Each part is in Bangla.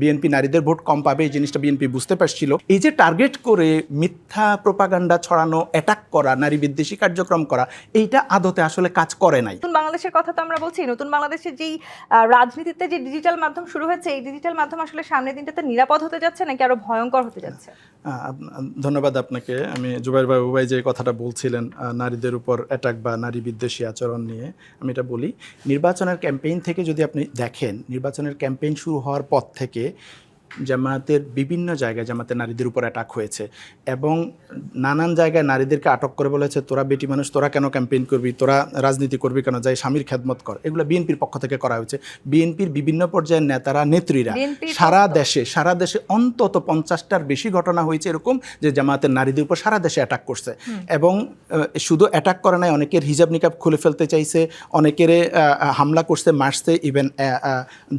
বিএনপি নারীদের ভোট কম পাবে এই জিনিসটা বিএনপি বুঝতে পারছিল। এই যে টার্গেট করে মিথ্যা প্রোপাগান্ডা ছড়ানো, অ্যাটাক করা, নারী বিদ্বেষী কার্যক্রম করা, এইটা আদতে আসলে কাজ করে নাই। নতুন বাংলাদেশের কথা তো আমরা বলছি, নতুন বাংলাদেশের যেই রাজনীতিতে যে ডিজিটাল মাধ্যম শুরু হয়েছে, এই ডিজিটাল মাধ্যম আসলে সামনের দিনটাতে নিরাপদ হতে যাচ্ছে নাকি আরো ভয়ঙ্কর হতে যাচ্ছে? ধন্যবাদ আপনাকে। আমি জুবাইর বাবু ভাই যে কথাটা বলছিলেন নারীদের উপর অ্যাটাক বা নারী বিদ্বেষী আচরণ নিয়ে, আমি এটা বলি, নির্বাচনের ক্যাম্পেইন থেকে যদি আপনি দেখেন, নির্বাচনের ক্যাম্পেইন শুরু হওয়ার পর থেকে জামায়াতের বিভিন্ন জায়গায় জামায়াতের নারীদের উপর অ্যাটাক হয়েছে এবং নানান জায়গায় নারীদেরকে আটক করে বলেছে, তোরা বেটি মানুষ, তোরা কেন ক্যাম্পেইন করবি, তোরা রাজনীতি করবি কেন, যাই স্বামীর খেদমত কর। এগুলো বিএনপির পক্ষ থেকে করা হয়েছে। বিএনপির বিভিন্ন পর্যায়ের নেতারা, নেত্রীরা সারা দেশে অন্তত 50টার বেশি ঘটনা হয়েছে এরকম যে জামায়াতের নারীদের উপর সারা দেশে অ্যাটাক করছে। এবং শুধু অ্যাটাক করে নাই, অনেকের হিজাব নিকাব খুলে ফেলতে চাইছে, অনেকের হামলা করছে, মারছে, ইভেন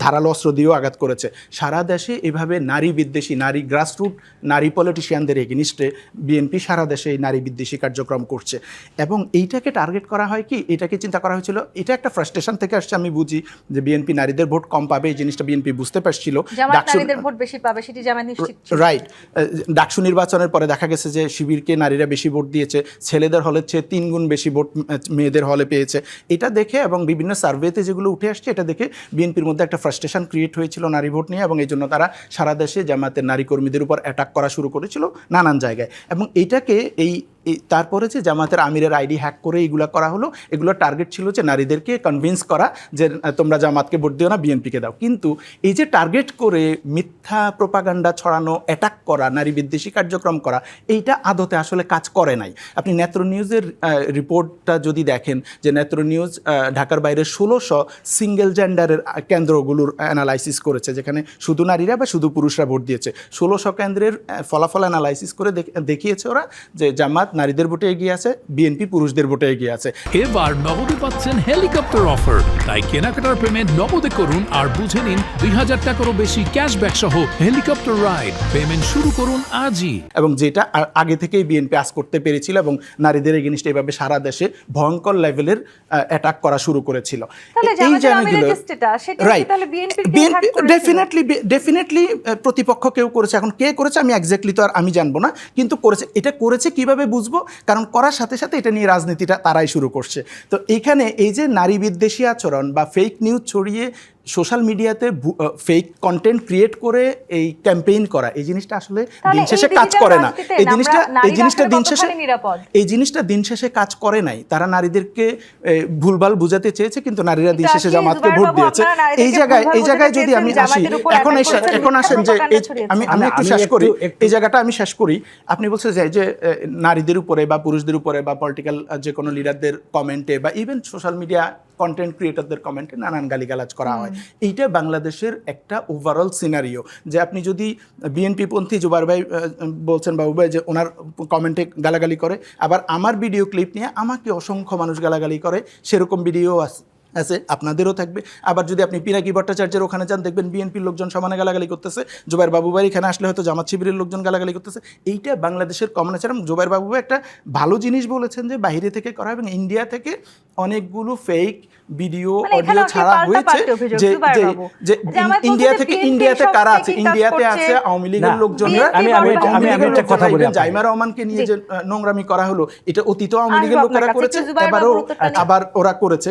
ধারালো অস্ত্র দিয়েও আঘাত করেছে। সারা দেশে এভাবে নারী বিদ্বেষী, নারী গ্রাসরুট নারী পলিটিশিয়ানদের এগেনিস্টে বিএনপি সারা দেশে এই নারী বিদ্বেষী কার্যক্রম করছে। এবং এইটাকে টার্গেট করা হয় কি, এটাকে চিন্তা করা হয়েছিল, এটা একটা ফ্রাস্ট্রেশন থেকে আসছে। আমি বুঝি যে বিএনপি নারীদের ভোট কম পাবে এই জিনিসটা বিএনপি বুঝতে পারছিল। রাইট। ডাকসু নির্বাচনের পরে দেখা গেছে যে শিবিরকে নারীরা বেশি ভোট দিয়েছে, ছেলেদের হলের চেয়ে 3 গুণ বেশি ভোট মেয়েদের হলে পেয়েছে। এটা দেখে এবং বিভিন্ন সার্ভেতে যেগুলো উঠে আসছে, এটা দেখে বিএনপির মধ্যে একটা ফ্রাস্ট্রেশন ক্রিয়েট হয়েছিল নারী ভোট নিয়ে, এবং এই জন্য তারা সারা দেশে জামায়াতের নারী কর্মীদের উপর অ্যাটাক করা শুরু করেছিল নানান জায়গায়। এবং এইটাকে তারপরে যে জামায়াতের আমিরের আইডি হ্যাক করে এইগুলো করা হলো, এগুলো টার্গেট ছিল যে নারীদেরকে কনভিন্স করা যে তোমরা জামাতকে ভোট দিও না, বিএনপিকে দাও। কিন্তু এই যে টার্গেট করে মিথ্যা প্রোপাগান্ডা ছড়ানো, অ্যাটাক করা, নারী বিদ্বেষী কার্যক্রম করা, এইটা আদতে আসলে কাজ করে নাই। আপনি নেত্র নিউজের রিপোর্টটা যদি দেখেন, যে নেত্র নিউজ ঢাকার বাইরে 1600 সিঙ্গেল জেন্ডারের কেন্দ্রগুলোর অ্যানালাইসিস করেছে, যেখানে শুধু নারীরা বা শুধু পুরুষরা ভোট দিয়েছে। 1600 কেন্দ্রের ফলাফল অ্যানালাইসিস করে দেখিয়েছে ওরা যে জামাত নারীদের ভোটে এগিয়ে আছে, বিএনপি পুরুষদের ভোটে এগিয়ে আছে। এবার নগদে পাচ্ছেন হেলিকপ্টার অফার, তাই কেনাকাটার পেমেন্ট নগদে করুন আর বুঝে নিন 2000 টাকারও বেশি ক্যাশব্যাক সহ হেলিকপ্টার রাইড। পেমেন্ট শুরু করুন আজই। এবং যেটা আগে থেকেই বিএনপি আজ করতে পেরেছিল এবং নারীদের এগেইনস্ট এইভাবে সারা দেশে ভয়ঙ্কর লেভেলের অ্যাটাক করা শুরু করেছিল। এই জায়গাগুলো ডেফিনেটলি প্রতিপক্ষ কেউ করেছে। এখন কে করেছে আমি এক্স্যাক্টলি তো আর আমি জানবো না, কিন্তু করেছে। এটা করেছে কিভাবে বুঝবো, কারণ করার সাথে সাথে এটা নিয়ে রাজনীতিটা তারাই শুরু করছে। তো এইখানে এই যে নারী বিদ্বেষী আচরণ বা ফেক নিউজ ছড়িয়ে সোশ্যাল মিডিয়াতে ফেক কন্টেন্ট ক্রিয়েট করে এই ক্যাম্পেইন করা, এই জিনিসটা আসলে দিন শেষে কাজ করে না। এই জিনিসটা দিন শেষে কাজ করে নাই। তারা নারীদেরকে ভুলভাল বুঝাতে চেয়েছে, কিন্তু নারীরা দিন শেষে জামাতকে ভোট দিয়েছে। এই জায়গায় যদি আমি আসি, এখন আসেন যে আমি একটু শেষ করি, এই জায়গাটা আমি শেষ করি। আপনি বলছেন যে নারীদের উপরে বা পুরুষদের উপরে বা পলিটিক্যাল যে কোনো লিডারদের কমেন্টে বা ইভেন সোশ্যাল মিডিয়া কন্টেন্ট ক্রিয়েটরদের কমেন্টে নানান গালিগালাজ করা হয়। এইটা বাংলাদেশের একটা ওভারঅল সিনারিও। যে আপনি যদি বিএনপি পন্থী জুবাইর ভাই বলছেন, বাবু ভাই, যে ওনার কমেন্টে গালাগালি করে, আবার আমার ভিডিও ক্লিপ নিয়ে আমাকে অসংখ্য মানুষ গালাগালি করে, সেরকম ভিডিও আছে, আপনাদেরও থাকবে। আবার যদি আপনি পিনাকি ভট্টাচার্যের ওখানে যান, দেখবেন বিএনপির লোকজন সমানে গালাগালি করতেছে, জুবাইর বাবু ভাই এখানে আসলে হয়তো জামাত শিবিরের লোকজন গালাগালি করতেছে। এইটা বাংলাদেশের কমন আছে। জুবাইর বাবু ভাই একটা ভালো জিনিস বলেছেন যে বাইরে থেকে করা এবং ইন্ডিয়া থেকে অনেকগুলো ফেক ভিডিও অডিও ছাড়া হয়েছে। যে ইন্ডিয়াতে কারা আছে, ইন্ডিয়াতে আছে আওয়ামী লীগের লোকজনরা। জাইমা রহমানকে নিয়ে যে নোংরামি করা হলো, এটা অতীত আওয়ামী লীগের লোকেরা করেছে, এবারও আবার ওরা করেছে।